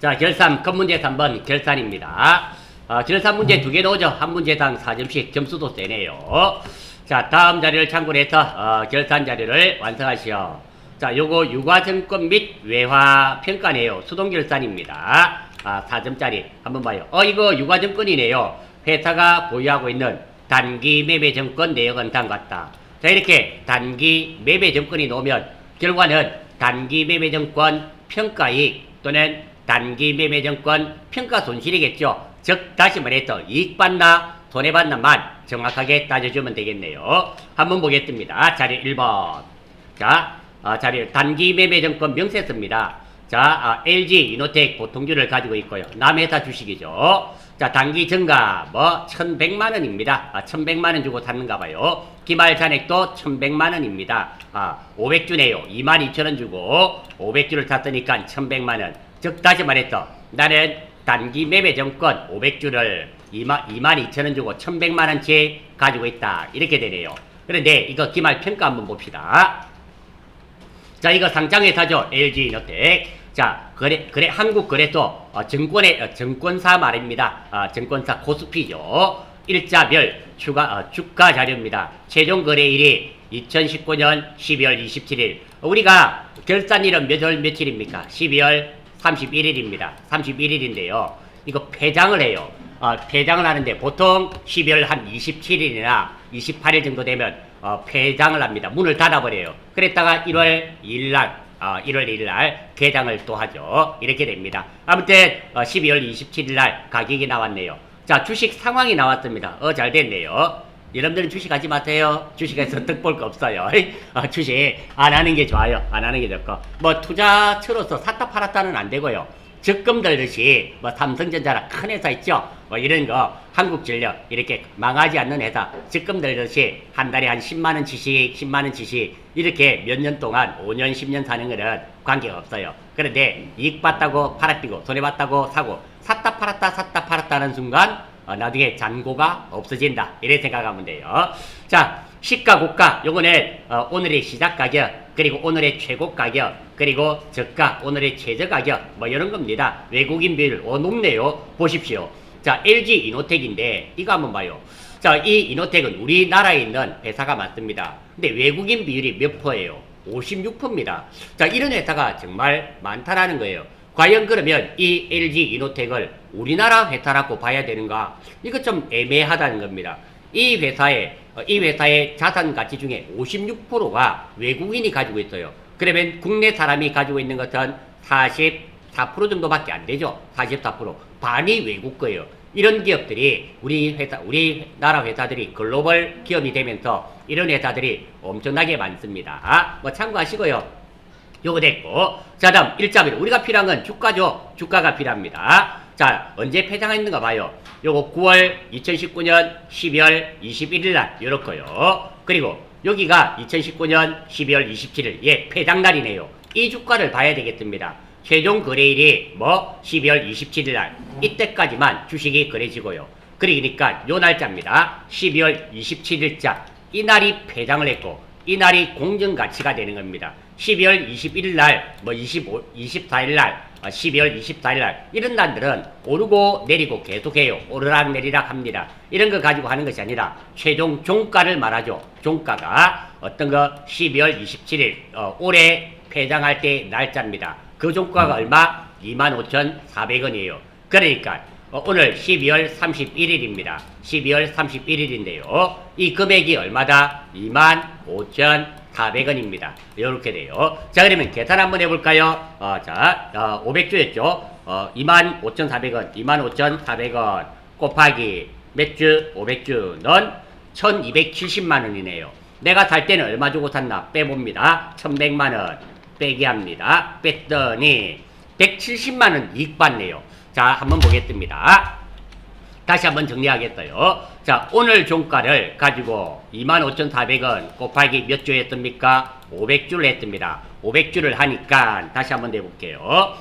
자, 결산, 큰 문제 3번 결산입니다. 결산 문제 2개 나오죠. 한 문제당 4점씩 점수도 세네요. 자, 다음 자료를 참고로 해서 결산 자료를 완성하시오. 자, 요거 유가증권 및 외화평가네요. 수동결산입니다. 4점짜리 한번 봐요. 이거 유가증권이네요. 회사가 보유하고 있는 단기 매매증권 내역은 다음과 같다. 자, 이렇게 단기 매매증권이 나오면 결과는 단기 매매증권 평가이익 또는 단기 매매증권 평가손실이겠죠. 즉 다시 말해서 이익받나 손해받나만 정확하게 따져주면 되겠네요. 한번 보겠습니다. 자료 1번. 자, 자료 단기 매매증권 명세서입니다. 자, LG 이노텍 보통주를 가지고 있고요. 남회사 주식이죠. 자, 단기 증가 1100만원입니다. 1100만원 주고 샀는가 봐요. 기말 잔액도 1100만원입니다. 500주네요. 22,000원 주고 500주를 샀으니까 1100만원. 즉 다시 말해서 나는 단기 매매증권 500주를 22,000원 주고 1100만원치 가지고 있다. 이렇게 되네요. 그런데 이거 기말 평가 한번 봅시다. 자, 이거 상장회사죠. LG 이노텍. 자, 한국거래소, 증권사 말입니다. 증권사 코스피죠. 일자별 주가 자료입니다. 최종 거래일이 2019년 12월 27일. 우리가 결산일은 몇 월 며칠입니까? 12월 31일입니다. 31일인데요. 이거 폐장을 해요. 폐장을 하는데 보통 12월 한 27일이나 28일 정도 되면 폐장을 합니다. 문을 닫아버려요. 그랬다가 1월 1일 날 개장을 또 하죠. 이렇게 됩니다. 아무튼 12월 27일 날 가격이 나왔네요. 자, 주식 상황이 나왔습니다. 잘 됐네요. 여러분들은 주식하지 마세요. 주식에서 득볼 거 없어요. 주식 안 하는 게 좋아요. 안 하는 게 좋고 뭐 투자처로서 샀다 팔았다는 안 되고요. 적금 들듯이 뭐 삼성전자라 큰 회사 있죠. 뭐 이런 거 한국전력 이렇게 망하지 않는 회사 적금 들듯이 한 달에 한 10만원치씩 10만원치씩 이렇게 몇 년 동안 5년 10년 사는 거는 관계가 없어요. 그런데 이익 봤다고 팔았고 손해봤다고 사고 샀다 팔았다 하는 순간 나중에 잔고가 없어진다. 이렇게 생각하면 돼요. 자, 시가 고가 요거는 오늘의 시작 가격 그리고 오늘의 최고 가격 그리고 저가 오늘의 최저 가격 뭐 이런 겁니다. 외국인 비율 높네요. 보십시오. 자, LG 이노텍인데 이거 한번 봐요. 자, 이 이노텍은 우리나라에 있는 회사가 맞습니다. 근데 외국인 비율이 몇 %예요? 56%입니다. 자, 이런 회사가 정말 많다라는 거예요. 과연 그러면 이 LG 이노텍을 우리나라 회사라고 봐야 되는가? 이거 좀 애매하다는 겁니다. 이 회사의 자산 가치 중에 56%가 외국인이 가지고 있어요. 그러면 국내 사람이 가지고 있는 것은 44% 정도밖에 안 되죠. 44%. 반이 외국 거예요. 이런 기업들이 우리나라 회사들이 글로벌 기업이 되면서 이런 회사들이 엄청나게 많습니다. 뭐 참고하시고요. 요거 됐고. 자, 다음 일자별. 우리가 필요한 건 주가죠. 주가가 필요합니다. 자, 언제 폐장했는가 봐요. 요거 9월 2019년 12월 21일 날 요렇고요. 그리고 여기가 2019년 12월 27일 폐장날이네요. 이 주가를 봐야 되겠습니다. 최종 거래일이 12월 27일 날 이때까지만 주식이 거래지고요. 그러니까 요 날짜입니다. 12월 27일자 이 날이 폐장을 했고 이 날이 공정가치가 되는 겁니다. 12월 21일 날 24일 날 12월 24일 날 이런 날들은 오르고 내리고 계속해요. 오르락 내리락 합니다. 이런 거 가지고 하는 것이 아니라 최종 종가를 말하죠. 종가가 어떤 거 12월 27일 올해 폐장할 때 날짜입니다. 그 종가가 얼마? 25,400원이에요. 그러니까 오늘 12월 31일입니다. 12월 31일인데요. 이 금액이 얼마다? 25,400원입니다. 이렇게 돼요. 자, 그러면 계산 한번 해볼까요? 500주였죠. 25,400원, 25,400원 곱하기 몇 주? 500주는 1,270만원이네요. 내가 살 때는 얼마 주고 샀나? 빼봅니다. 1,100만원 빼기 합니다. 뺐더니 170만원 이익 받네요. 자, 한번 보겠습니다. 다시 한번 정리하겠어요. 자, 오늘 종가를 가지고 25,400원 곱하기 몇 주 했습니까? 500주를 했습니다. 500주를 하니까 다시 한번 내볼게요.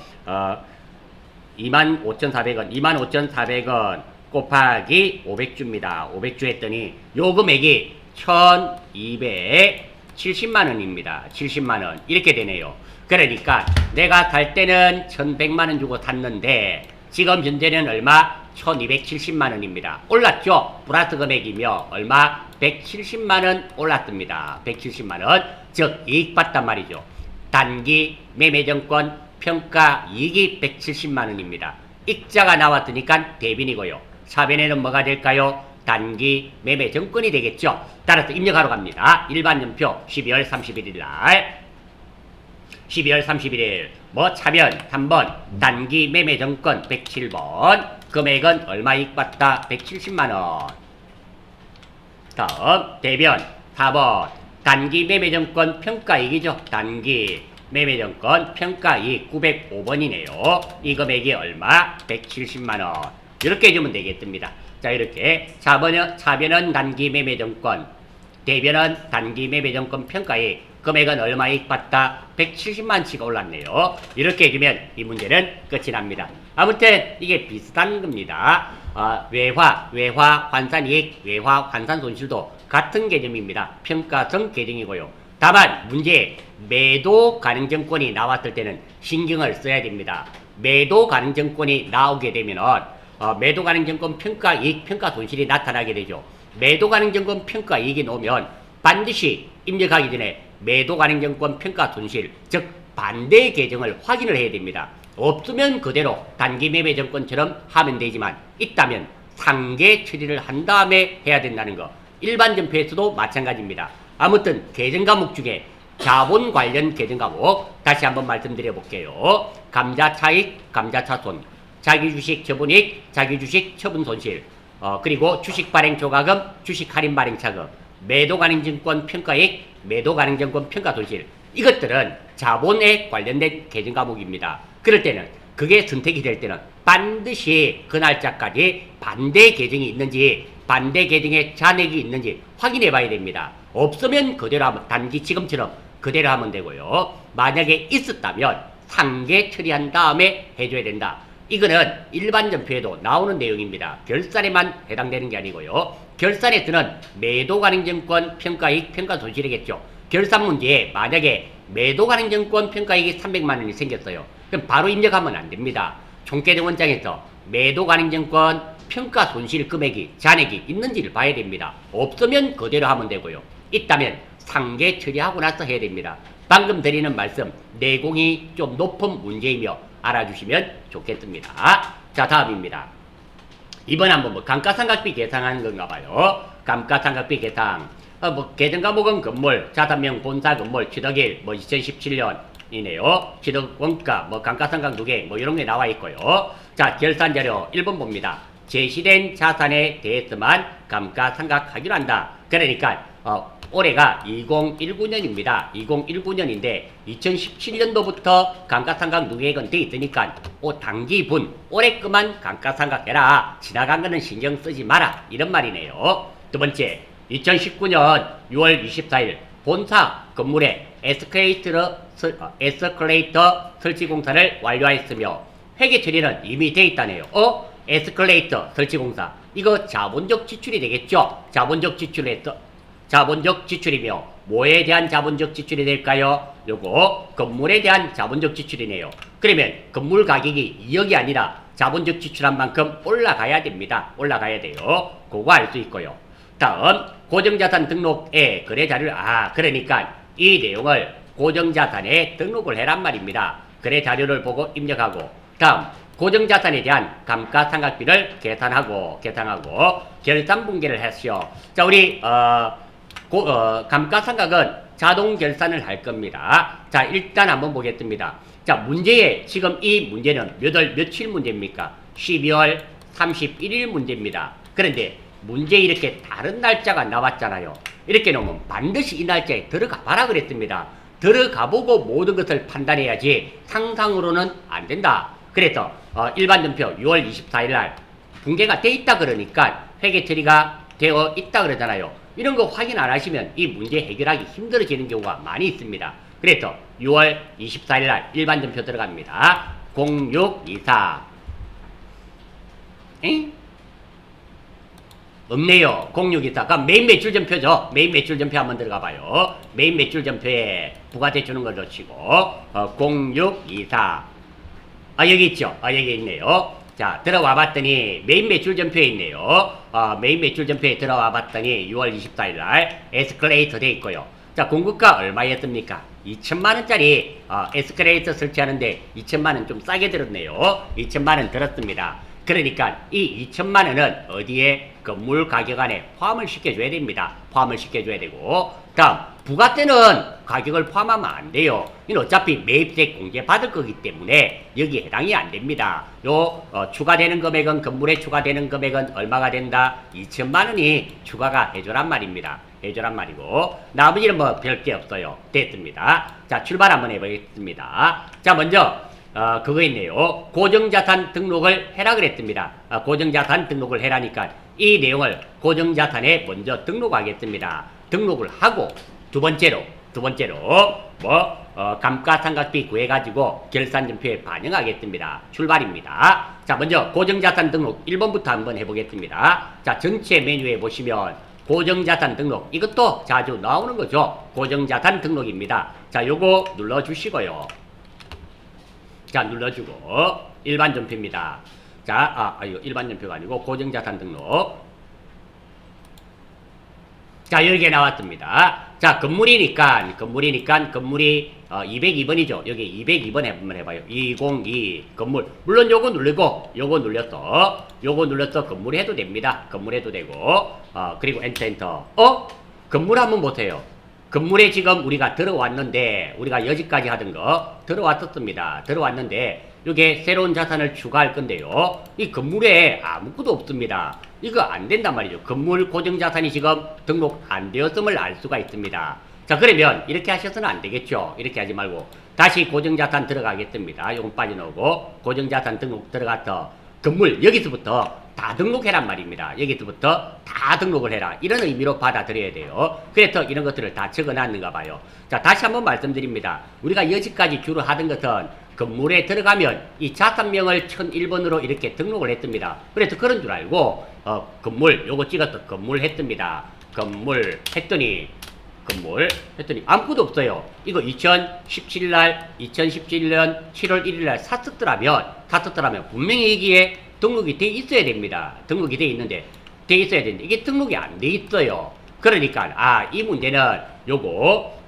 25,400원, 25,400원 곱하기 500주입니다. 500주 했더니 요 금액이 1,270만원입니다. 70만원. 이렇게 되네요. 그러니까 내가 살 때는 1100만원 주고 샀는데 지금 현재는 얼마? 1270만원입니다. 올랐죠? 플러스 금액이며 얼마? 170만원 올랐습니다. 170만원. 즉 이익 봤단 말이죠. 단기 매매정권 평가 이익이 170만원입니다. 익자가 나왔으니까 대변이고요. 차변에는 뭐가 될까요? 단기 매매정권이 되겠죠. 따라서 입력하러 갑니다. 일반연표 12월 31일 날 12월 31일 뭐 차변 3번 단기 매매정권 107번 금액은 얼마 이익 봤다? 170만원. 다음 대변 4번 단기 매매정권 평가이익이죠. 단기 매매정권 평가이익 905번이네요. 이 금액이 얼마? 170만원. 이렇게 해주면 되겠습니다. 자 이렇게 차변은 단기 매매정권, 대변은 단기 매매정권 평가이익, 금액은 얼마 이익 봤다? 170만치가 올랐네요. 이렇게 해주면 이 문제는 끝이 납니다. 아무튼 이게 비슷한 겁니다. 외화 환산이익, 외화 환산 손실도 같은 개념입니다. 평가성 계정이고요. 다만 문제에 매도 가능정권이 나왔을 때는 신경을 써야 됩니다. 매도 가능정권이 나오게 되면은 매도 가능정권 평가이익, 평가손실이 나타나게 되죠. 매도 가능정권 평가이익이 나오면 반드시 입력하기 전에 매도 가능정권 평가손실, 즉 반대 계정을 확인을 해야 됩니다. 없으면 그대로 단기 매매정권처럼 하면 되지만 있다면 상계 처리를 한 다음에 해야 된다는 거. 일반 전표에서도 마찬가지입니다. 아무튼 계정 과목 중에 자본 관련 계정 과목 다시 한번 말씀드려 볼게요. 감자차익, 감자차손, 자기주식 처분이익, 자기주식 처분손실, 그리고 주식 발행 초과금, 주식 할인 발행 차금, 매도 가능증권 평가이익, 매도 가능증권 평가손실, 이것들은 자본에 관련된 계정 과목입니다. 그럴 때는 그게 선택이 될 때는 반드시 그 날짜까지 반대 계정이 있는지, 반대 계정에 잔액이 있는지 확인해 봐야 됩니다. 없으면 그대로 하면, 단기 지금처럼 그대로 하면 되고요. 만약에 있었다면 상계 처리한 다음에 해줘야 된다. 이거는 일반 전표에도 나오는 내용입니다. 결산에만 해당되는 게 아니고요. 결산에서는 매도 가능증권 평가이익, 평가손실이겠죠. 결산 문제에 만약에 매도 가능증권 평가이익이 300만원이 생겼어요. 그럼 바로 입력하면 안 됩니다. 총계정 원장에서 매도 가능증권 평가손실 금액이, 잔액이 있는지를 봐야 됩니다. 없으면 그대로 하면 되고요. 있다면 상계 처리하고 나서 해야 됩니다. 방금 드리는 말씀 내공이 좀 높은 문제이며 알아주시면 좋겠습니다. 자 다음입니다. 이번 한번 뭐 감가상각비 계산하는 건가 봐요. 감가상각비 계산. 뭐 계정 과목은 건물, 자산명 본사 건물, 취득일 뭐 2017년이네요. 취득 원가, 뭐 감가상각 누계 뭐 이런 게 나와 있고요. 자 결산 자료 1번 봅니다. 제시된 자산에 대해서만 감가상각하기로 한다. 그러니까 올해가 2019년입니다. 2019년인데 2017년도부터 감가상각 누계액은 돼 있으니까 단기분 올해 것만 감가상각해라. 지나간 거는 신경 쓰지 마라. 이런 말이네요. 두 번째, 2019년 6월 24일 본사 건물에 에스컬레이터 설치 공사를 완료하였으며 회계 처리는 이미 돼 있다네요. 에스컬레이터 설치 공사. 이거 자본적 지출이 되겠죠? 자본적 지출이며 뭐에 대한 자본적 지출이 될까요? 요거 건물에 대한 자본적 지출이네요. 그러면 건물 가격이 2억이 아니라 자본적 지출한 만큼 올라가야 됩니다. 올라가야 돼요. 그거 알 수 있고요. 다음 고정자산 등록에 거래 자료를 그러니까 이 내용을 고정자산에 등록을 해란 말입니다. 거래 자료를 보고 입력하고 다음 고정자산에 대한 감가상각비를 계산하고 결산분계를 했죠. 자 우리 감가상각은 자동 결산을 할 겁니다. 자 일단 한번 보겠습니다. 자 문제에 지금 이 문제는 며칠 문제입니까? 12월 31일 문제입니다. 그런데 문제 이렇게 다른 날짜가 나왔잖아요. 이렇게 놓으면 반드시 이 날짜에 들어가 봐라 그랬습니다. 들어가 보고 모든 것을 판단해야지 상상으로는 안 된다. 그래서 일반 전표 6월 24일 날 붕괴가 돼 있다 그러니까 회계 처리가 되어 있다 그러잖아요. 이런 거 확인 안 하시면 이 문제 해결하기 힘들어지는 경우가 많이 있습니다. 그래서 6월 24일 날 일반 전표 들어갑니다. 0624 없네요. 0624가 메인 매출 전표죠. 메인 매출 전표 한번 들어가 봐요. 메인 매출 전표에 부과돼 주는 걸로 치고 0624 여기 있죠. 여기 있네요. 자, 들어와 봤더니 메인 매출 전표에 있네요. 메인 매출 전표에 들어와 봤더니 6월 24일 날 에스컬레이터 돼 있고요. 자, 공급가 얼마였습니까? 2천만 원짜리 에스컬레이터 설치하는데 2천만 원 좀 싸게 들었네요. 2천만 원 들었습니다. 그러니까 이 2천만 원은 어디에 건물 가격 안에 포함을 시켜줘야 됩니다. 포함을 시켜줘야 되고, 다음 부가세는 가격을 포함하면 안 돼요. 이는 어차피 매입세 공제 받을 거기 때문에 여기 해당이 안 됩니다. 요 추가되는 금액은, 건물에 추가되는 금액은 얼마가 된다? 2천만 원이 추가가 해줘란 말입니다. 해줘란 말이고, 나머지는 뭐 별 게 없어요. 됐습니다. 자, 출발 한번 해보겠습니다. 자, 먼저 그거 있네요. 고정자산 등록을 해라 그랬습니다. 고정자산 등록을 해라니까 이 내용을 고정자산에 먼저 등록하겠습니다. 등록을 하고 두 번째로 감가상각비 구해가지고 결산전표에 반영하겠습니다. 출발입니다. 자, 먼저 고정자산 등록 1번부터 한번 해보겠습니다. 자, 전체 메뉴에 보시면 고정자산 등록, 이것도 자주 나오는 거죠. 고정자산 등록입니다. 자, 요거 눌러주시고요. 자, 눌러주고 일반 전표입니다. 자, 이거 일반 전표가 아니고 고정자산 등록. 자, 여기 나왔습니다. 자, 건물이 202번이죠. 여기 202번 한번 해봐요. 202 건물. 물론 요거 누르고 요거 눌러서 건물 해도 됩니다. 건물 해도 되고, 그리고 엔터. 건물 한번 보세요. 건물에 지금 우리가 들어왔는데, 우리가 여기까지 하던 거 들어왔었습니다. 들어왔는데 이게 새로운 자산을 추가할 건데요. 이 건물에 아무것도 없습니다. 이거 안 된단 말이죠. 건물 고정자산이 지금 등록 안 되었음을 알 수가 있습니다. 자, 그러면 이렇게 하셔서는 안 되겠죠. 이렇게 하지 말고 다시 고정자산 들어가겠습니다. 요건 빠져나오고 고정자산 등록 들어가서 건물 여기서부터 다 등록해란 말입니다. 여기서부터 다 등록을 해라. 이런 의미로 받아들여야 돼요. 그래서 이런 것들을 다 적어놨는가 봐요. 자, 다시 한번 말씀드립니다. 우리가 여지까지 주로 하던 것은 건물에 들어가면 이 자산명을 1001번으로 이렇게 등록을 했습니다. 그래서 그런 줄 알고 건물 요거 찍어서 건물 했습니다. 건물 했더니 아무것도 없어요. 이거 2017년 7월 1일날 샀었더라면 분명히 여기에 등록이 돼 있어야 됩니다. 등록이 돼 있어야 되는데 이게 등록이 안 돼 있어요. 그러니까 이 문제는 요거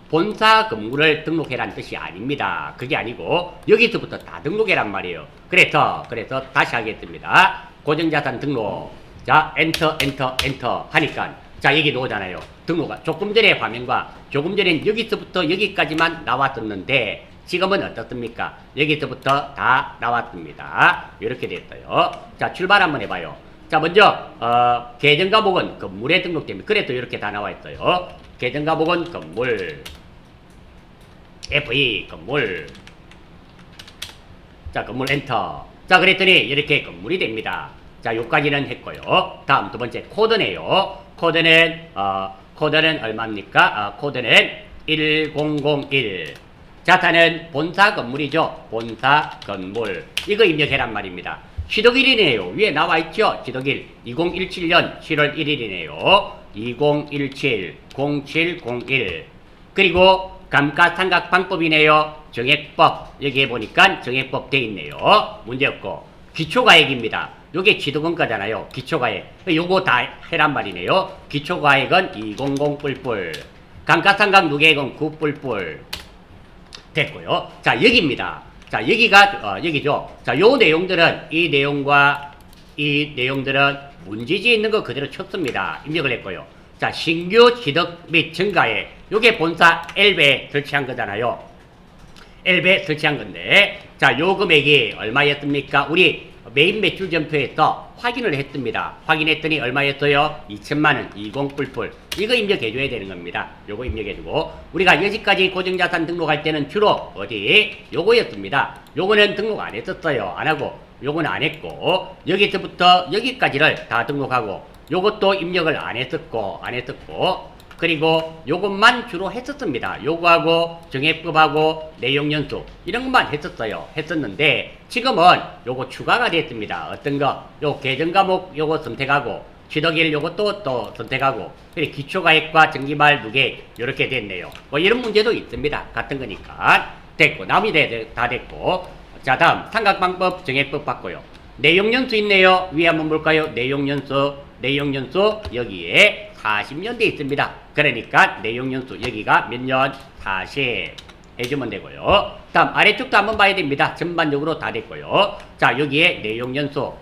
본사 건물을 등록해라는 뜻이 아닙니다. 그게 아니고 여기서부터 다 등록해란 말이에요. 그래서 다시 하겠습니다. 고정자산 등록. 자, 엔터 하니까 자, 여기 나오잖아요. 등록가 조금 전에 화면과 조금 전엔 여기서부터 여기까지만 나왔었는데 지금은 어떻습니까? 여기서부터 다 나왔습니다. 이렇게 됐어요. 자, 출발 한번 해봐요. 자, 먼저 계정과목은 건물에 등록됩니다. 그래도 이렇게 다 나와 있어요. 계정과목은 건물, FE 건물. 자, 건물 엔터. 자, 그랬더니 이렇게 건물이 됩니다. 자, 요까지는 했고요. 다음 두 번째 코드네요. 코드는 얼마입니까? 코드는 1001. 자산은 본사 건물이죠. 본사 건물. 이거 입력해란 말입니다. 취득일이네요. 위에 나와 있죠. 취득일 2017년 7월 1일이네요. 2017 0701. 그리고 감가상각 방법이네요. 정액법. 여기에 보니까 정액법 돼 있네요. 문제없고. 기초가액입니다. 요게 취득원가잖아요. 기초가액. 요거 다 해란 말이네요. 기초가액은 200 뿔뿔. 감가상각 누계액은 9 뿔뿔. 됐고요. 자, 여기입니다. 자, 여기가 여기죠. 자, 요 내용들은 이 내용들은 문제지에 있는 거 그대로 쳤습니다. 입력을 했고요. 자, 신규 취득 및 증가액. 요게 본사 L배에 설치한 거잖아요. L배에 설치한 건데, 자, 요 금액이 얼마였습니까? 우리 메인 매출 전표에서 확인을 했습니다. 확인했더니 얼마였어요? 2천만원, 20 뿔뿔. 이거 입력해줘야 되는 겁니다. 요거 입력해주고, 우리가 여기까지 고정자산 등록할 때는 주로 요거였습니다. 요거는 등록 안 했었어요. 안 하고, 요거는 안 했고, 여기서부터 여기까지를 다 등록하고, 요것도 입력을 안 했었고, 그리고 요것만 주로 했었습니다. 요거하고 정액법하고 내용연수 이런 것만 했었는데 지금은 요거 추가가 됐습니다. 어떤 거? 요 계정과목 요거 선택하고 취득일 요것도 또 선택하고, 그리고 기초가액과 정기말 누계액, 요렇게 됐네요. 뭐 이런 문제도 있습니다. 같은 거니까. 됐고, 남이 다 됐고. 자, 다음, 삼각방법, 정액법 봤고요. 내용연수 있네요. 위에 한번 볼까요? 내용연수, 여기에 40년 돼 있습니다. 그러니까 내용연수, 여기가 몇 년? 40 해주면 되고요. 다음, 아래쪽도 한번 봐야 됩니다. 전반적으로 다 됐고요. 자, 여기에 내용연수,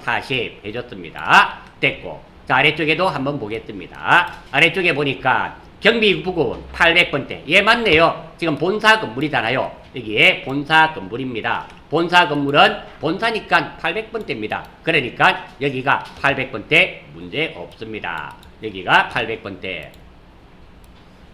40 해줬습니다. 됐고. 자, 아래쪽에도 한번 보겠습니다. 아래쪽에 보니까 경비부근 800번대. 예, 맞네요. 지금 본사 건물이잖아요. 여기에 본사 건물입니다. 본사 건물은 본사니까 800번대입니다. 그러니까 여기가 800번대 문제 없습니다. 여기가 800번대.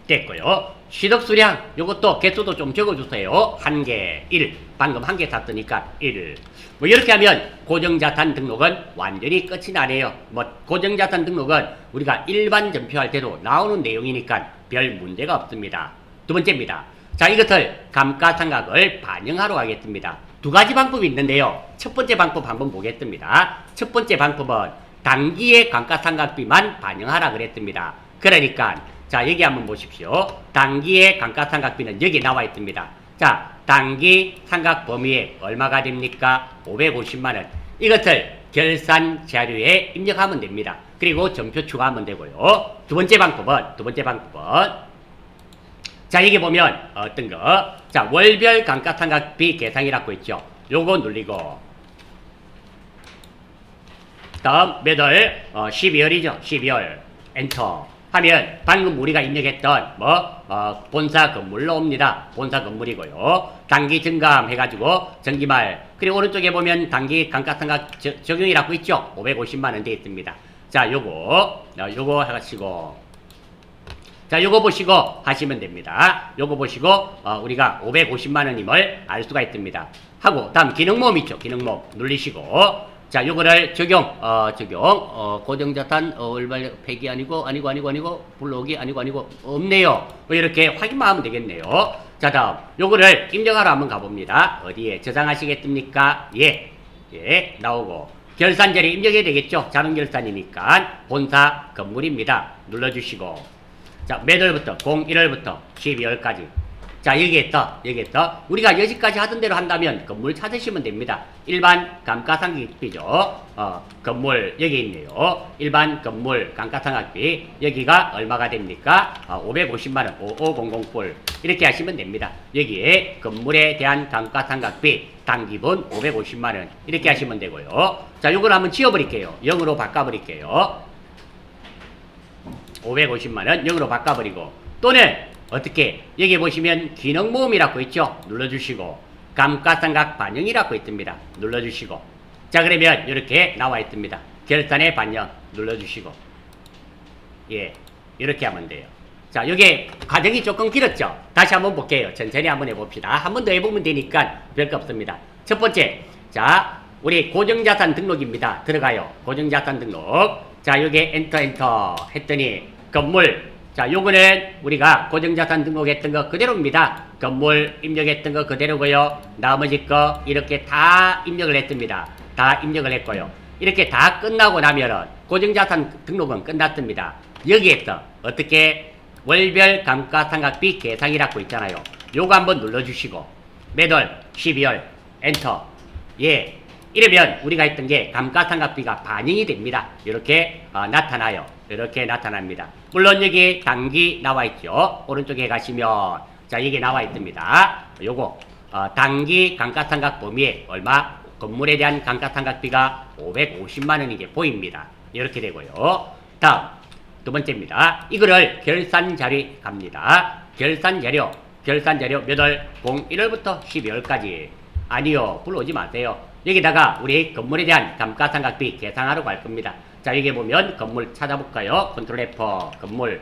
됐고요. 취득수량, 요것도 개수도 좀 적어주세요. 1개, 1. 방금 1개 샀으니까 1. 뭐 이렇게 하면 고정자산 등록은 완전히 끝이 나네요. 뭐 고정자산 등록은 우리가 일반 전표할 때도 나오는 내용이니까 별 문제가 없습니다. 두 번째입니다. 자, 이것을 감가상각을 반영하러 가겠습니다. 두 가지 방법이 있는데요. 첫 번째 방법 한번 보겠습니다. 첫 번째 방법은 당기의 감가상각비만 반영하라 그랬습니다. 그러니까 자, 여기 한번 보십시오. 당기의 감가상각비는 여기 나와 있습니다. 자, 당기 상각 범위에 얼마가 됩니까? 550만원. 이것을 결산 자료에 입력하면 됩니다. 그리고 전표 추가하면 되고요. 두 번째 방법은 자, 여기 보면 어떤 거? 자, 월별 감가상각비 계상이라고 있죠. 요거 눌리고 다음 몇 월? 12월이죠. 12월 엔터 하면 방금 우리가 입력했던 본사 건물로 옵니다. 본사 건물이고요. 단기 증감 해가지고 정기말, 그리고 오른쪽에 보면 단기 감가상각 적용이라고 있죠. 550만원 되어 있습니다. 자, 요거 해가지고 자, 요거 보시고 하시면 됩니다. 요거 보시고 우리가 550만원임을 알 수가 있습니다. 하고 다음 기능모음 있죠. 기능모음 누르시고 자, 요거를 적용 고정자산 얼발 폐기 아니고 불러오기 아니고 없네요. 뭐 이렇게 확인만 하면 되겠네요. 자, 다음 요거를 입력하러 한번 가봅니다. 어디에 저장하시겠습니까? 예, 나오고 결산자리 입력해야 되겠죠. 자동결산이니까 본사 건물입니다. 눌러주시고 자, 몇 월부터? 01월부터 12월까지. 자, 여기에서 우리가 여기까지 하던 대로 한다면 건물 찾으시면 됩니다. 일반 감가상각비죠. 건물 여기 있네요. 일반 건물 감가상각비 여기가 얼마가 됩니까? 550만원 5500불 이렇게 하시면 됩니다. 여기에 건물에 대한 감가상각비 당기분 550만원 이렇게 하시면 되고요. 자, 요걸 한번 지워버릴게요. 0으로 바꿔버릴게요. 550만원 0으로 바꿔버리고 또는 어떻게 여기 보시면 기능모음이라고 있죠. 눌러주시고 감가상각 반영이라고 있습니다. 눌러주시고 자, 그러면 이렇게 나와 있습니다. 결산의 반영 눌러주시고 예, 이렇게 하면 돼요. 자, 여기 과정이 조금 길었죠. 다시 한번 볼게요. 천천히 한번 해봅시다. 한 번 더 해보면 되니까 별거 없습니다. 첫 번째, 자, 우리 고정자산 등록입니다. 들어가요. 고정자산 등록. 자, 여기 엔터 했더니 건물. 자, 요거는 우리가 고정자산 등록했던 거 그대로입니다. 건물 입력했던 거 그대로고요. 나머지 거 이렇게 다 입력을 했습니다. 다 입력을 했고요. 이렇게 다 끝나고 나면은 고정자산 등록은 끝났습니다. 여기에서 어떻게 월별 감가상각비 계상이라고 있잖아요. 요거 한번 눌러주시고 매달 12월 엔터. 예, 이러면 우리가 했던 게 감가상각비가 반영이 됩니다. 이렇게 나타나요. 이렇게 나타납니다. 물론 여기 단기 나와 있죠. 오른쪽에 가시면 자, 여기 나와 있습니다. 요거 단기 감가상각 범위에 얼마? 건물에 대한 감가상각비가 550만원 이게 보입니다. 이렇게 되고요. 다음 두 번째입니다. 이거를 결산자료 갑니다. 결산자료 몇 월? 01월부터 12월까지. 아니요, 불러오지 마세요. 여기다가 우리 건물에 대한 감가상각비 계산하러 갈 겁니다. 자, 여기 보면 건물 찾아볼까요? 컨트롤 F 건물.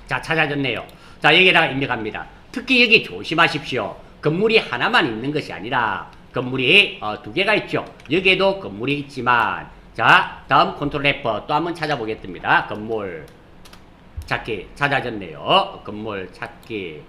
자, 찾아졌네요. 자, 여기다가 입력합니다. 특히 여기 조심하십시오. 건물이 하나만 있는 것이 아니라 건물이 두 개가 있죠. 여기에도 건물이 있지만 자, 다음 컨트롤 F 또 한번 찾아보겠습니다. 건물 찾기 찾아졌네요. 건물 찾기.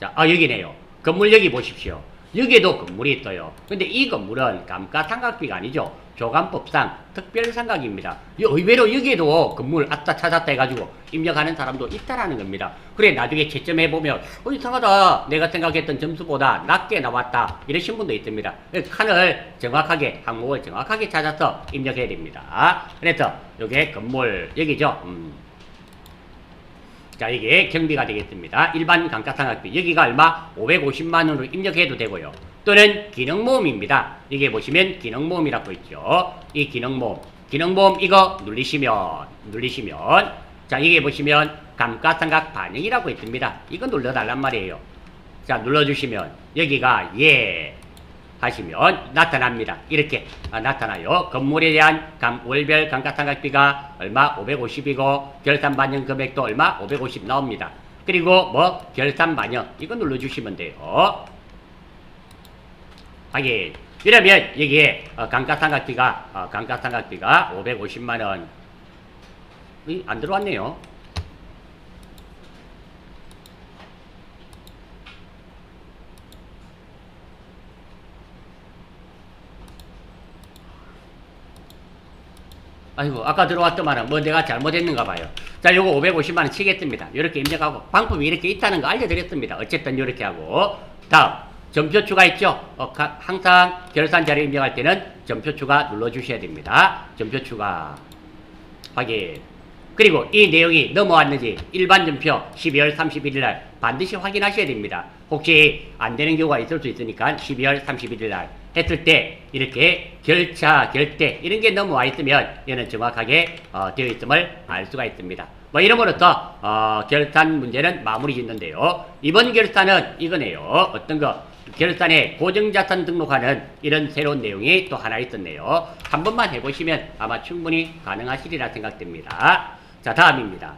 자, 여기네요. 건물 여기 보십시오. 여기에도 건물이 있어요. 근데 이 건물은 감가상각비가 아니죠. 조간법상 특별상각입니다. 의외로 여기에도 건물 아따 찾았다 해가지고 입력하는 사람도 있다라는 겁니다. 그래 나중에 채점해보면 이상하다 내가 생각했던 점수보다 낮게 나왔다 이러신 분도 있습니다. 칸을 정확하게 항목을 정확하게 찾아서 입력해야 됩니다. 그래서 요게 건물 여기죠. 자, 이게 경비가 되겠습니다. 일반 감가상각비. 여기가 얼마? 550만원으로 입력해도 되고요. 또는 기능모음입니다. 여기 보시면 기능모음이라고 있죠. 이 기능모음. 기능모음 이거 누르시면, 자, 여기 보시면 감가상각 반영이라고 있습니다. 이거 눌러달란 말이에요. 자, 눌러주시면 여기가 예. 하시면 나타납니다. 이렇게 나타나요. 건물에 대한 월별 감가상각비가 얼마? 550이고 결산 반영 금액도 얼마? 550 나옵니다. 그리고 뭐 결산 반영 이거 눌러주시면 돼요. 확인. 이러면 여기에 감가상각비가 550만 원 안 들어왔네요. 아이고 아까 들어왔더만은 뭐 내가 잘못했는가 봐요. 자 요거 550만원 치겠습니다. 이렇게 입력하고 방법이 이렇게 있다는 거 알려드렸습니다. 어쨌든 이렇게 하고 다음 점표 추가 있죠. 항상 결산 자료 입력할 때는 점표 추가 눌러주셔야 됩니다. 점표 추가 확인. 그리고 이 내용이 넘어왔는지 일반 점표 12월 31일 날 반드시 확인하셔야 됩니다. 혹시 안 되는 경우가 있을 수 있으니까 12월 31일 날 했을 때 이렇게 결차, 결대 이런 게 넘어와 있으면 얘는 정확하게 되어 있음을 알 수가 있습니다. 뭐 이름으로써 결산 문제는 마무리 짓는데요. 이번 결산은 이거네요. 어떤 거 결산에 고정자산 등록하는 이런 새로운 내용이 또 하나 있었네요. 한 번만 해보시면 아마 충분히 가능하시리라 생각됩니다. 자 다음입니다.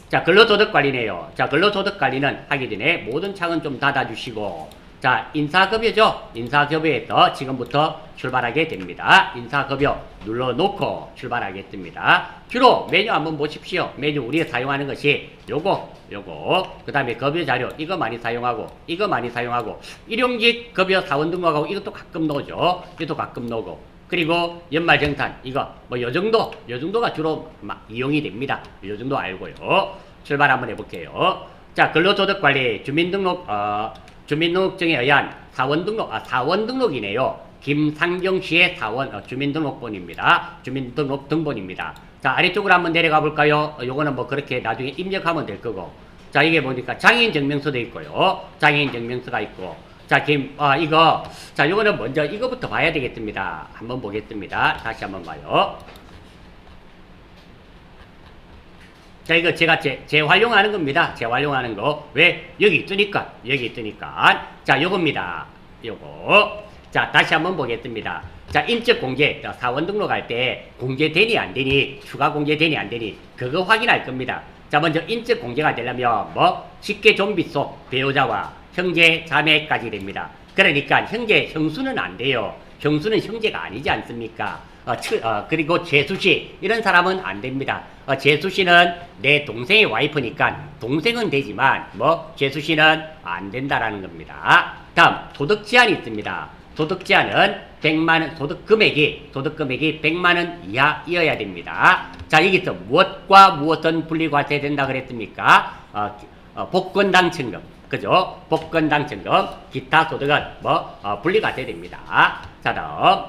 자 근로소득관리네요. 자 근로소득관리는 하기 전에 모든 창은 좀 닫아주시고 자 인사급여죠. 인사급여에서 지금부터 출발하게 됩니다. 인사급여 눌러놓고 출발하겠습니다. 주로 메뉴 한번 보십시오. 메뉴 우리가 사용하는 것이 요거 그 다음에 급여자료 이거 많이 사용하고 일용직 급여 사원 등록하고 이것도 가끔 나오죠. 이것도 가끔 나오고 그리고 연말정산 이거 뭐 요정도가 주로 이용이 됩니다. 요정도 알고요. 출발 한번 해볼게요. 자 근로소득관리 주민등록증에 의한 사원등록이네요. 김상경씨의 주민등록번입니다. 주민등록 등본입니다. 자 아래쪽으로 한번 내려가 볼까요? 요거는 뭐 그렇게 나중에 입력하면 될 거고 자 이게 보니까 장애인 증명서도 있고요. 장애인 증명서가 있고 자 자 요거는 먼저 이거부터 봐야 되겠습니다. 한번 보겠습니다. 다시 한번 봐요. 자 이거 제가 재활용하는 겁니다. 재활용하는 거. 왜? 여기 있으니까 자 요겁니다. 요거 자 다시 한번 보겠습니다. 자 인적 공개 사원 등록할 때 공개되니 안 되니 추가 공개되니 안 되니 그거 확인할 겁니다. 자 먼저 인적 공개가 되려면 뭐 직계 좀비 속 배우자와 형제 자매까지 됩니다. 그러니까 형수는 안 돼요. 형수는 형제가 아니지 않습니까? 그리고 재수씨 이런 사람은 안 됩니다. 재수씨는 내 동생의 와이프니까 동생은 되지만 뭐 재수씨는 안 된다라는 겁니다. 다음 소득 제한이 있습니다. 소득 제한은 100만원 소득 금액이 100만원 이하이어야 됩니다. 자 여기서 무엇과 무엇은 분리과세된다 그랬습니까? 복권당 천금 그죠? 복권당 천금 기타 소득은 분리과세됩니다. 자 다음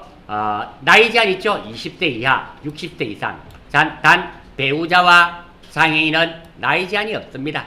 나이 제한 있죠? 20세 이하 60세 이상 단 배우자와 장애인은 나이 제한이 없습니다.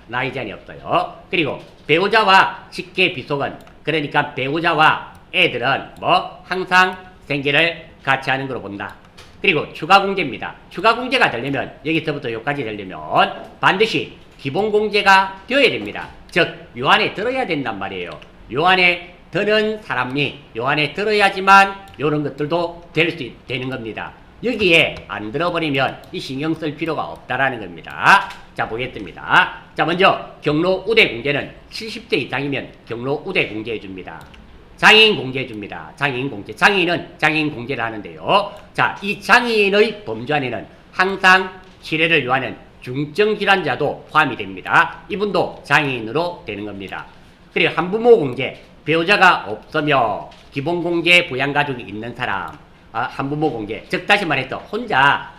나이 제한이 없어요. 그리고 배우자와 직계 비속은 그러니까 배우자와 애들은 항상 생계를 같이 하는 걸로 본다. 그리고 추가 공제입니다. 추가 공제가 되려면 여기서부터 여기까지 되려면 반드시 기본 공제가 되어야 됩니다. 즉 요 안에 들어야 된단 말이에요. 요 안에 드는 사람이 요 안에 들어야지만 요런 것들도 되는 겁니다. 여기에 안 들어버리면 이 신경 쓸 필요가 없다라는 겁니다. 자 보겠습니다. 자 먼저 경로 우대 공제는 70세 이상이면 경로 우대 공제해 줍니다. 장애인 공제해 줍니다. 장애인은 장애인 공제를 하는데요. 자 이 장애인의 범주 안에는 항상 치료를 요하는 중증질환자도 포함이 됩니다. 이분도 장애인으로 되는 겁니다. 그리고 한부모 공제 배우자가 없으며 기본공제 부양가족이 있는 사람, 한부모 공제, 즉 다시 말해서 혼자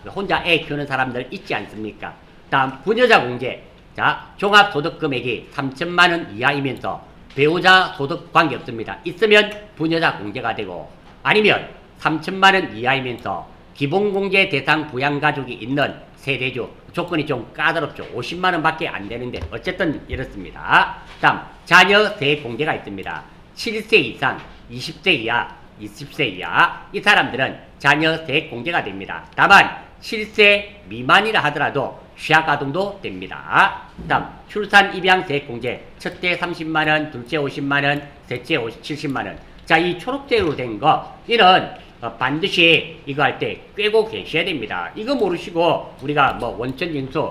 애 키우는 사람들 있지 않습니까? 다음 부녀자 공제. 자, 종합소득금액이 3천만 원 이하이면서 배우자 소득 관계없습니다. 있으면 부녀자 공제가 되고, 아니면 3천만 원 이하이면서 기본공제 대상 부양가족이 있는 세대주, 조건이 좀 까다롭죠. 50만 원밖에 안 되는데 어쨌든 이렇습니다. 다음 자녀 세액 공제가 있습니다. 7세 이상, 20세 이하, 20세 이하 이 사람들은 자녀 세액 공제가 됩니다. 다만 7세 미만이라 하더라도 취약아동도 됩니다. 다음 출산 입양 세액 공제, 첫째 30만 원, 둘째 50만 원, 셋째 70만 원. 자, 이 초록색으로 된 거, 이는 반드시 이거 할 때 꿰고 계셔야 됩니다. 이거 모르시고 우리가 뭐 원천징수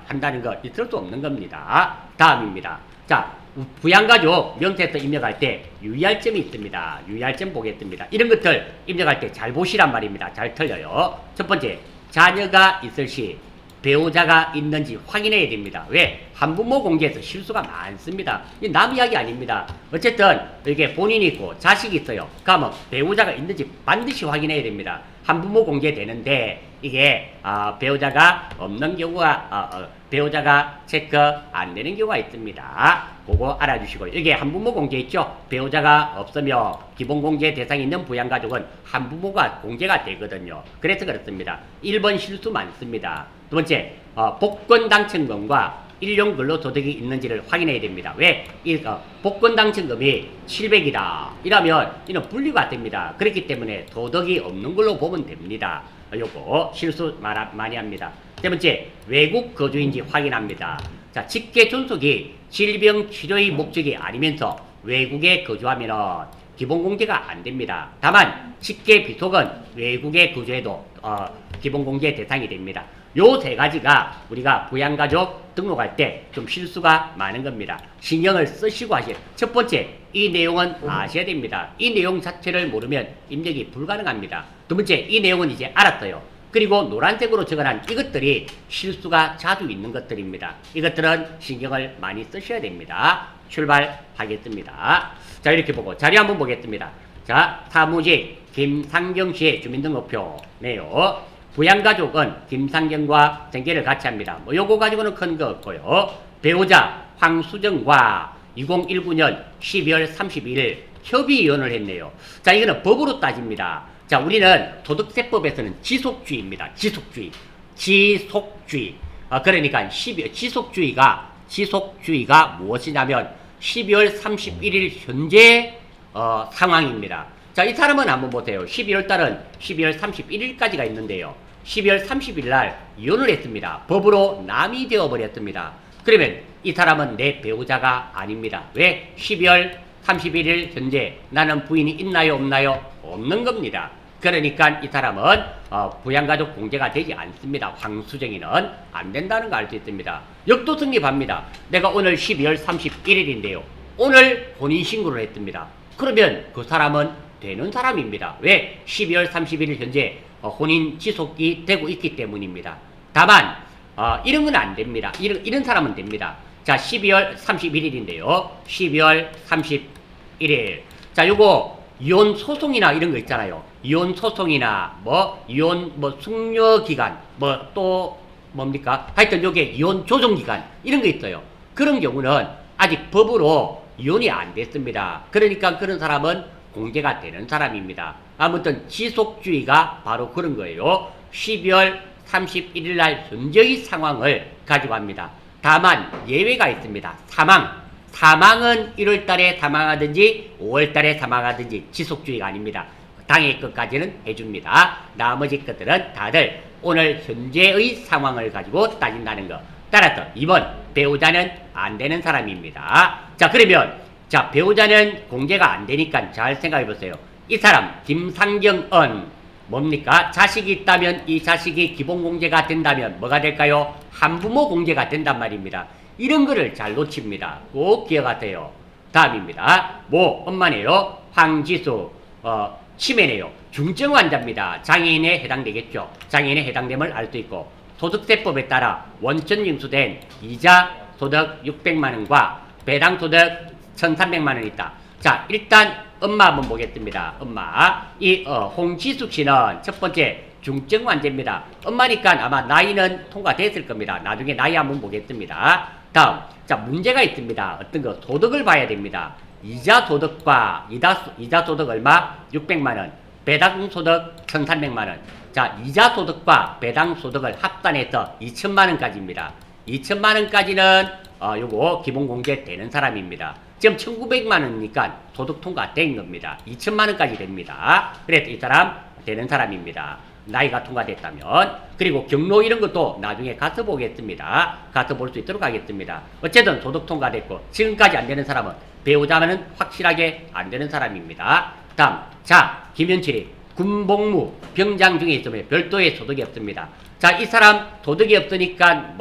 한다는 거 있을 수 없는 겁니다. 다음입니다. 자, 부양가족 명세서 입력할 때 유의할 점이 있습니다. 유의할 점 보겠습니다. 이런 것들 입력할 때 잘 보시란 말입니다. 잘 틀려요. 첫 번째, 자녀가 있을 시 배우자가 있는지 확인해야 됩니다. 왜? 한부모 공제에서 실수가 많습니다. 이 남 이야기 아닙니다. 어쨌든 이게 본인이 있고 자식이 있어요. 그러면 배우자가 있는지 반드시 확인해야 됩니다. 한부모 공제 되는데 이게 배우자가 없는 경우가 배우자가 체크 안 되는 경우가 있습니다. 그거 알아주시고요. 이게 한부모 공제 있죠? 배우자가 없으며 기본공제 대상이 있는 부양가족은 한부모가 공제가 되거든요. 그래서 그렇습니다. 1번 실수 많습니다. 두 번째, 복권 당첨금과 일용 근로소득이 있는지를 확인해야 됩니다. 왜? 복권 당첨금이 700이다. 이러면 이는 분리가 됩니다. 그렇기 때문에 도덕이 없는 걸로 보면 됩니다. 요거 실수 많이 합니다. 세 번째, 외국 거주인지 확인합니다. 자, 직계 존속이 질병 치료의 목적이 아니면서 외국에 거주하면은 기본공제가 안 됩니다. 다만 직계 비속은 외국에 거주해도 기본공제 대상이 됩니다. 요 세 가지가 우리가 부양가족 등록할 때 좀 실수가 많은 겁니다. 신경을 쓰시고 하셔야. 첫 번째, 이 내용은 아셔야 됩니다. 이 내용 자체를 모르면 입력이 불가능합니다. 두 번째, 이 내용은 이제 알았어요. 그리고 노란색으로 적어놓은 이것들이 실수가 자주 있는 것들입니다. 이것들은 신경을 많이 쓰셔야 됩니다. 출발하겠습니다. 자, 이렇게 보고 자료 한번 보겠습니다. 자, 사무직 김상경 씨의 주민등록표네요. 부양가족은 김상경과 생계를 같이 합니다. 뭐 요거 가지고는 큰 거 없고요. 배우자 황수정과 2019년 12월 31일 협의이혼을 했네요. 자, 이거는 법으로 따집니다. 자, 우리는 소득세법에서는 지속주의입니다. 지속주의. 그러니까 지속주의가 무엇이냐면 12월 31일 현재 상황입니다. 자, 이 사람은 한번 보세요. 12월 달은 12월 31일까지가 있는데요. 12월 30일 날 이혼을 했습니다. 법으로 남이 되어버렸습니다. 그러면 이 사람은 내 배우자가 아닙니다. 왜? 12월 31일 현재 나는 부인이 있나요? 없나요? 없는 겁니다. 그러니까 이 사람은 부양가족 공제가 되지 않습니다. 황수정이는 안 된다는 거 알 수 있습니다. 역도 성립합니다. 내가 오늘 12월 31일인데요. 오늘 혼인신고를 했습니다. 그러면 그 사람은 되는 사람입니다. 왜? 12월 31일 현재 혼인 지속이 되고 있기 때문입니다. 다만 이런 건 안 됩니다. 이런 사람은 됩니다. 자, 12월 31일인데요. 12월 31일. 자, 요거 이혼 소송이나 이런 거 있잖아요. 이혼 소송이나 이혼 숙려 기간 또 뭡니까? 하여튼 요게 이혼 조정 기간 이런 거 있어요. 그런 경우는 아직 법으로 이혼이 안 됐습니다. 그러니까 그런 사람은 공제가 되는 사람입니다. 아무튼 지속주의가 바로 그런 거예요. 12월 31일 날 현재의 상황을 가지고 합니다. 다만 예외가 있습니다. 사망은 1월 달에 사망하든지 5월 달에 사망하든지 지속주의가 아닙니다. 당일 것까지는 해줍니다. 나머지 것들은 다들 오늘 현재의 상황을 가지고 따진다는 거. 따라서 2번 배우자는 안 되는 사람입니다. 자, 그러면 배우자는 공제가 안 되니까 잘 생각해 보세요. 이 사람 김상경은 뭡니까? 자식이 있다면 이 자식이 기본공제가 된다면 뭐가 될까요? 한부모 공제가 된단 말입니다. 이런 거를 잘 놓칩니다. 꼭 기억하세요. 다음입니다. 엄마네요. 황지수 치매네요. 중증 환자입니다. 장애인에 해당되겠죠. 장애인에 해당됨을 알 수 있고 소득세법에 따라 원천 징수된 이자 소득 600만 원과 배당 소득 1,300만 원이 있다. 자, 일단 엄마 한번 보겠습니다. 엄마. 홍지숙 씨는 첫 번째 중증 환자입니다. 엄마니까 아마 나이는 통과됐을 겁니다. 나중에 나이 한번 보겠습니다. 다음. 자, 문제가 있습니다. 어떤 거 소득을 봐야 됩니다. 이자 소득과 이자 소득 얼마? 600만 원. 배당 소득 1,300만 원. 자, 이자 소득과 배당 소득을 합산해서 2천만 원까지입니다. 2천만 원까지는 요거 기본 공제 되는 사람입니다. 지금 1,900만 원이니까 소득 통과된 겁니다. 2천만 원까지 됩니다. 그래서 이 사람 되는 사람입니다. 나이가 통과됐다면. 그리고 경로 이런 것도 나중에 가서 보겠습니다. 가서 볼 수 있도록 하겠습니다. 어쨌든 소득 통과됐고 지금까지 안 되는 사람은 배우자는 확실하게 안 되는 사람입니다. 다음. 자, 김현철이 군복무 병장 중에 있으면 별도의 소득이 없습니다. 자, 이 사람 소득이 없으니까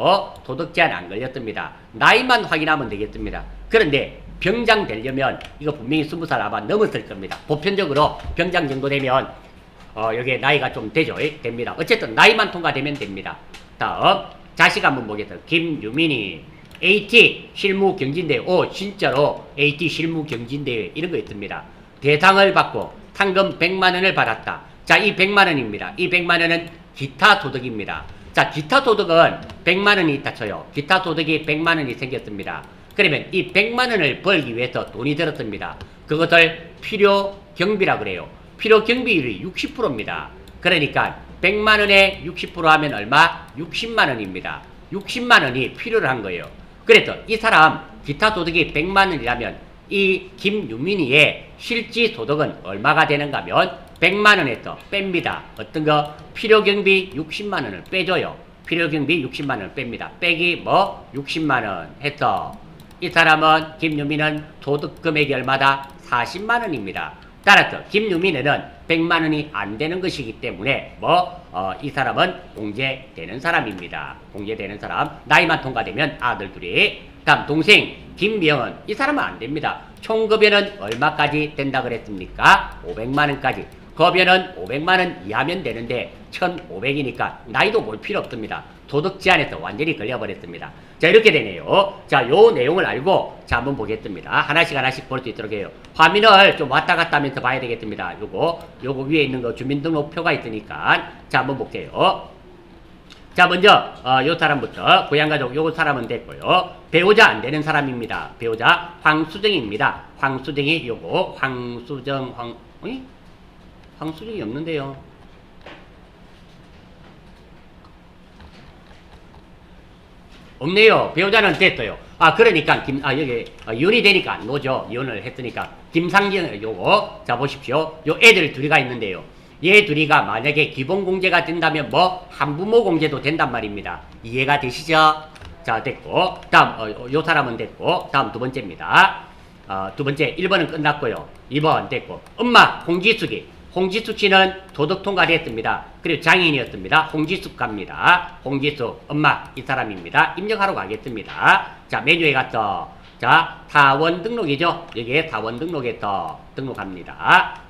소득 제한 안 걸렸습니다. 나이만 확인하면 되겠습니다. 그런데 병장 되려면 이거 분명히 20살 아마 넘었을 겁니다. 보편적으로 병장 정도 되면 여기에 나이가 좀 되죠. 됩니다. 어쨌든 나이만 통과되면 됩니다. 다음 자식 한번 보겠습니다. 김유민이 AT 실무 경진대회. 진짜로 AT 실무 경진대회 이런 거 있습니다. 대상을 받고 상금 100만 원을 받았다. 자, 이 100만 원입니다. 이 100만 원은 기타 소득입니다. 자, 기타 소득은 100만 원이 있다 쳐요. 기타 소득이 100만 원이 생겼습니다. 그러면 이 100만 원을 벌기 위해서 돈이 들었습니다. 그것을 필요 경비라 그래요. 필요 경비율이 60%입니다. 그러니까 100만 원에 60% 하면 얼마? 60만 원입니다. 60만 원이 필요를 한 거예요. 그래서 이 사람 기타 소득이 100만 원이라면 이 김유민이의 실지 소득은 얼마가 되는가 하면 100만 원에서 뺍니다. 어떤 거? 필요경비 60만 원을 빼줘요. 필요경비 60만 원을 뺍니다. 빼기 60만 원 해서 이 사람은 김유민은 소득 금액이 얼마다? 40만 원입니다. 따라서 김유민에는 100만 원이 안 되는 것이기 때문에 이 사람은 공제되는 사람입니다. 공제되는 사람. 나이만 통과되면 아들 둘이. 다음 동생 김명은 이 사람은 안 됩니다. 총급여는 얼마까지 된다 그랬습니까? 500만 원까지. 급여는 500만 원 이하면 되는데 1,500이니까 나이도 볼 필요 없습니다. 소득 제한에서 완전히 걸려버렸습니다. 자, 이렇게 되네요. 자, 요 내용을 알고 자 한번 보겠습니다. 하나씩 볼 수 있도록 해요. 화면을 좀 왔다 갔다 하면서 봐야 되겠습니다. 요거 위에 있는 거 주민등록표가 있으니까 자 한번 볼게요. 자, 먼저 요 사람부터 부양가족 요 사람은 됐고요. 배우자 안 되는 사람입니다. 배우자 황수정입니다. 황수정이 요거 황수정이 없는데요. 없네요. 배우자는 됐어요. 그러니까 여기 이혼이 되니까 안 노죠. 이혼을 했으니까 김상경 요거 자 보십시오. 요 애들 둘이가 있는데요. 얘 둘이가 만약에 기본 공제가 된다면 한부모 공제도 된단 말입니다. 이해가 되시죠? 자, 됐고 다음 요 사람은 됐고 다음 두 번째입니다. 두 번째 1번은 끝났고요. 2번 됐고 엄마 홍지숙 씨는 소득 통과됐습니다. 그리고 장애인이었습니다. 홍지숙 갑니다. 홍지숙 엄마 이 사람입니다. 입력하러 가겠습니다. 자, 메뉴에 가서 자 사원 등록이죠. 여기에 사원 등록에서 등록합니다.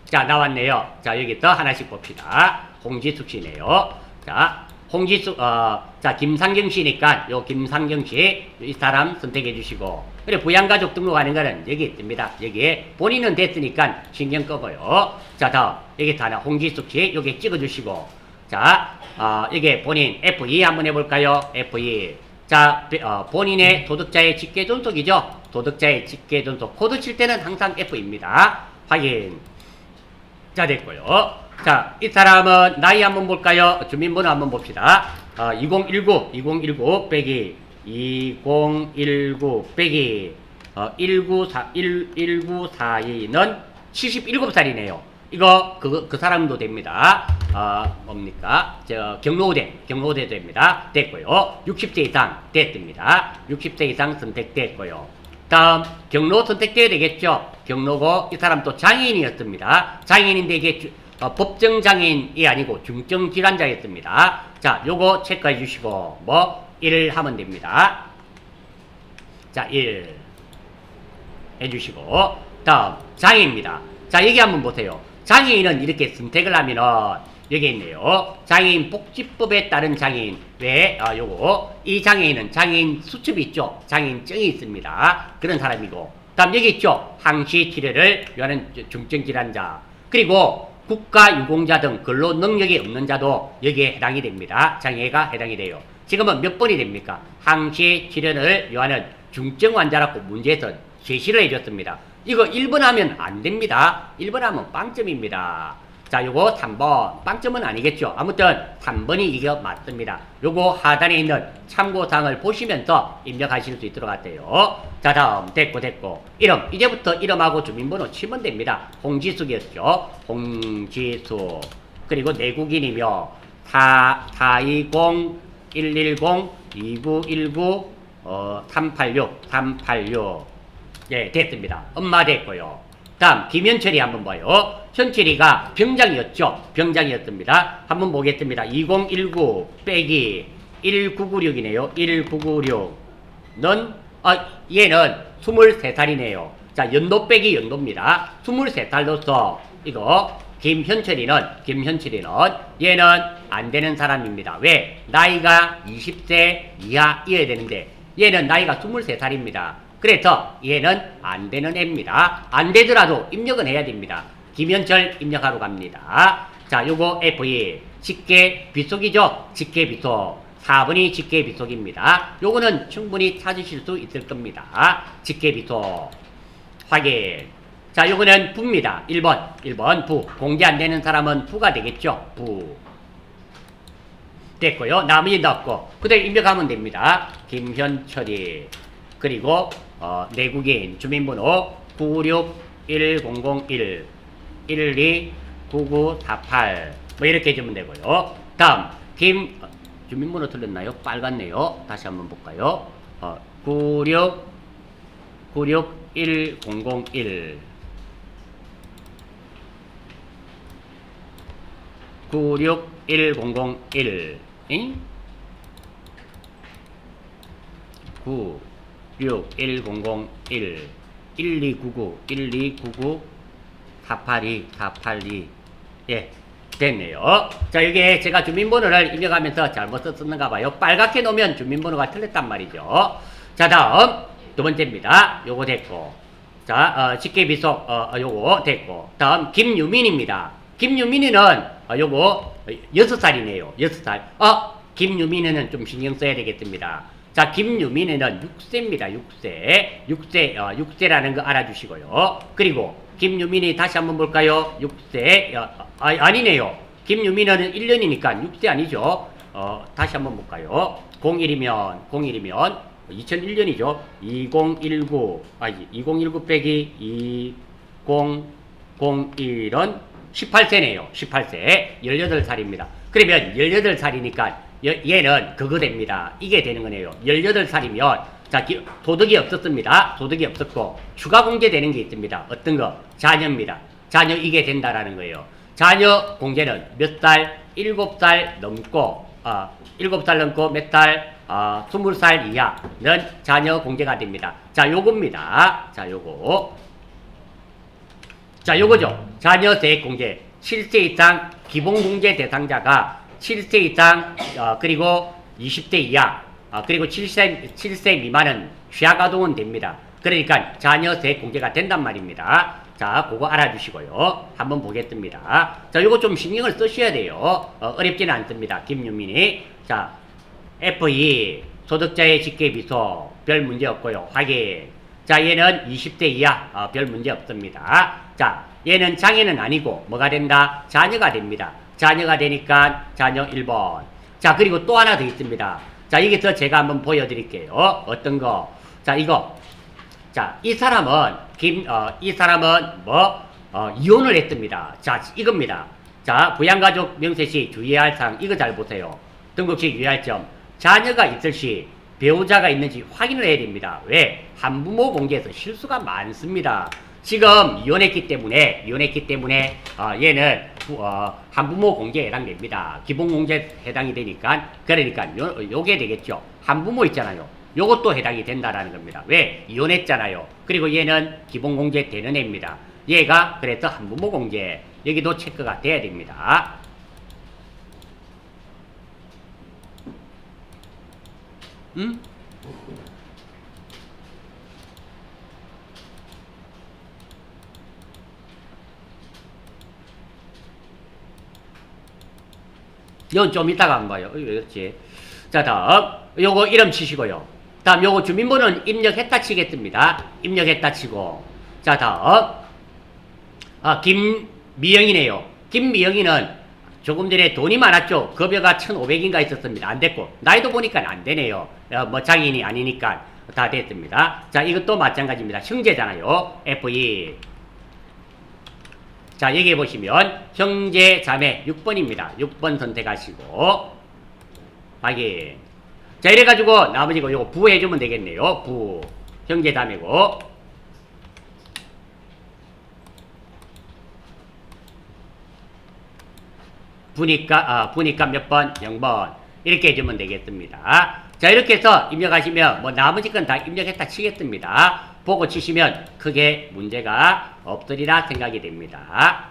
자, 나왔네요. 자, 여기서 하나씩 봅시다. 홍지숙 씨네요. 자, 홍지숙 자 김상경 씨니까 요 김상경 씨 이 사람 선택해 주시고, 그리고 부양가족 등록하는 거는 여기 있습니다. 여기에 본인은 됐으니까 신경 끄고요. 자, 다음 여기 하나 홍지숙 씨 여기 찍어 주시고, 자 이게 본인 F2 한번 해볼까요? F2. 자, 본인의 소득자의 직계 존속이죠. 소득자의 직계 존속 코드 칠 때는 항상 F입니다. 확인. 자, 됐고요. 자, 이 사람은 나이 한번 볼까요? 주민번호 한번 봅시다. 2019 빼기 2019 빼기 1942는 77살이네요. 이거 그 사람도 됩니다. 뭡니까? 경로대 됩니다. 됐고요. 60세 이상 됐습니다. 60세 이상 선택됐고요. 다음 경로 선택돼야 되겠죠. 경로고 이 사람 또 장애인이었습니다. 장애인인데 이게 법정 장애인이 아니고 중증 질환자였습니다. 자, 요거 체크해 주시고 1 하면 됩니다. 자, 1 해주시고 다음 장애입니다. 자, 여기 한번 보세요. 장애인은 이렇게 선택을 하면은 여기 있네요. 장애인 복지법에 따른 장애인. 왜? 요거. 이 장애인은 장애인 수첩이 있죠. 장애인증이 있습니다. 그런 사람이고. 다음 여기 있죠. 항시 치료를 위한 중증 질환자. 그리고 국가 유공자 등 근로 능력이 없는 자도 여기에 해당이 됩니다. 장애가 해당이 돼요. 지금은 몇 번이 됩니까? 항시 치료를 요하는 중증 환자라고 문제에서 제시를 해줬습니다. 이거 1번 하면 안 됩니다. 1번 하면 빵점입니다. 자, 요거 3번. 빵점은 아니겠죠. 아무튼 3번이 이게 맞습니다. 요거 하단에 있는 참고사항을 보시면서 입력하실 수 있도록 하세요. 자, 다음. 됐고. 이름. 이제부터 이름하고 주민번호 치면 됩니다. 홍지숙이었죠. 홍지숙. 그리고 내국인이며 420 110 2919 386 예, 됐습니다. 엄마 됐고요. 다음 김현철이 한번 봐요. 현철이가 병장이었죠. 병장이었습니다. 한번 보겠습니다. 2019 빼기 1996이네요. 1996는 얘는 23살이네요. 자, 연도 빼기 연도입니다. 23살로서 이거 김현철이는 얘는 안 되는 사람입니다. 왜? 나이가 20세 이하이어야 되는데 얘는 나이가 23살입니다. 그래서 얘는 안 되는 애입니다. 안 되더라도 입력은 해야 됩니다. 김현철 입력하러 갑니다. 자, 요거 F2 직계 비속이죠. 직계 비속 4번이 직계 비속입니다. 요거는 충분히 찾으실 수 있을 겁니다. 직계 비속 확인. 자, 요거는 부입니다. 1번 부. 공개 안 되는 사람은 부가 되겠죠. 부. 됐고요. 나머지 넣고 그대로 입력하면 됩니다. 김현철이. 그리고 내국인 주민번호 961001 129948 뭐 이렇게 해주면 되고요. 다음 주민번호 틀렸나요? 빨갛네요. 다시 한번 볼까요? 96101 96101 96101 1299 482 예, 됐네요. 자, 이게 제가 주민번호를 입력하면서 잘못 썼는가 봐요. 빨갛게 놓으면 주민번호가 틀렸단 말이죠. 자, 다음 두 번째입니다. 요거 됐고. 자, 직계비속 요거 됐고. 다음 김유민입니다. 김유민이는 요거 6살이네요. 6살. 김유민이는 좀 신경 써야 되겠습니다. 자, 김유민이는 6세입니다. 6세라는 거 알아주시고요. 그리고 김유민이 다시 한번 볼까요? 6세. 아니네요. 김유민은 1년이니까 6세 아니죠. 다시 한번 볼까요? 01이면 2001년이죠. 2019 빼기 2001은 18세네요. 18세. 18살입니다. 그러면 18살이니까 얘는 그거 됩니다. 이게 되는 거네요. 18살이면 자, 도덕이 없었습니다. 도덕이 없었고 추가 공개되는 게 있습니다. 어떤 거? 자녀입니다. 자녀 이게 된다라는 거예요. 자녀 공개는 몇 살? 7살 넘고 7살 넘고 몇 살? 20살 이하는 자녀 공개가 됩니다. 자, 요겁니다. 자, 요거죠. 자녀 세액 공개. 7세 이상 기본 공개 대상자가 7세 이상 그리고 20대 이하 그리고 7세 미만은 취약아동은 됩니다. 그러니까 자녀 세액 공개가 된단 말입니다. 자, 그거 알아주시고요. 한번 보겠습니다. 자, 요거 좀 신경을 쓰셔야 돼요. 어렵지는 않습니다. 김유민이. 자, F2 소득자의 직계비소 별 문제 없고요. 확인. 자, 얘는 20대 이하 별 문제 없습니다. 자, 얘는 장애는 아니고 뭐가 된다? 자녀가 됩니다. 자녀가 되니까 자녀 1번. 자, 그리고 또 하나 더 있습니다. 자, 여기서 제가 한번 보여드릴게요. 어떤 거? 자, 이거. 자, 이 사람은 이혼을 했습니다. 자, 이겁니다. 자, 부양가족 명세시 주의해야 할 사항, 이거 잘 보세요. 등록시 유의할 점. 자녀가 있을 시 배우자가 있는지 확인을 해야 됩니다. 왜? 한부모 공개에서 실수가 많습니다. 지금 이혼했기 때문에 얘는 한부모 공개에 해당됩니다. 기본 공개에 해당이 되니까 그러니까 요게 되겠죠. 한부모 있잖아요. 요것도 해당이 된다라는 겁니다. 왜? 이혼했잖아요. 그리고 얘는 기본 공개 되는 애입니다. 얘가 그래서 한부모 공개 여기도 체크가 돼야 됩니다. 음? 이건 좀 이따가 안 봐요. 왜 그렇지? 자, 다음. 요거 이름 치시고요. 다음 요거 주민번호는 입력했다 치겠습니다. 입력했다 치고. 자, 다음. 김미영이네요. 김미영이는 조금 전에 돈이 많았죠. 급여가 1,500인가 있었습니다. 안 됐고. 나이도 보니까 안 되네요. 뭐 장인이 아니니까 다 됐습니다. 자, 이것도 마찬가지입니다. 형제잖아요. F2. 자, 여기 보시면 형제 자매 6번입니다. 6번 선택하시고 확인. 자, 이래가지고 나머지 거 요거 부 해주면 되겠네요. 부. 형제 자매고. 부니까 몇 번? 0번. 이렇게 해주면 되겠습니다. 자, 이렇게 해서 입력하시면 뭐 나머지 건 다 입력했다 치겠습니다. 보고 치시면 크게 문제가 없으리라 생각이 됩니다.